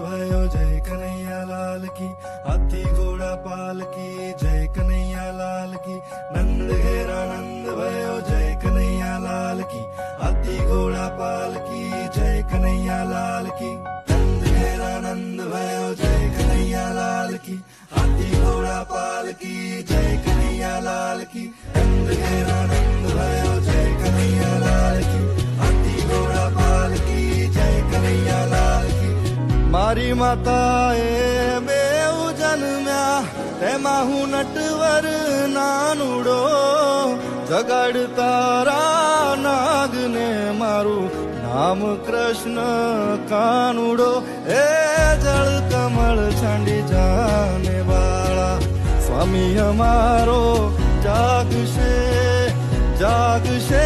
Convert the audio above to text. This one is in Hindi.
भयो जय कन्हैया लाल की। हाथी घोड़ा पाल की जय कन्हैया लाल की। नंद घेरा नंद भयो जय कन्हैया लाल की। हाथी घोड़ा पाल की जय कन्हैया लाल की। नंद घेरा नंद भयो जय कन्हैया लाल की। हाथी घोड़ा पाल की जय कन्हैया लाल की। नंद घेरा नंद भयो जय कन्हैया लाल की। हाथी घोड़ा पाल की जय कन्हैया लाल की। मारी माताए बेऊ जन्म्या तेमा हूँ नटवर नानुडो। जगाडतारा नागने मारू नाम कृष्ण कानुडो। ए जल कमल छांडी जाने वाला स्वामी हमारो जागशे जागशे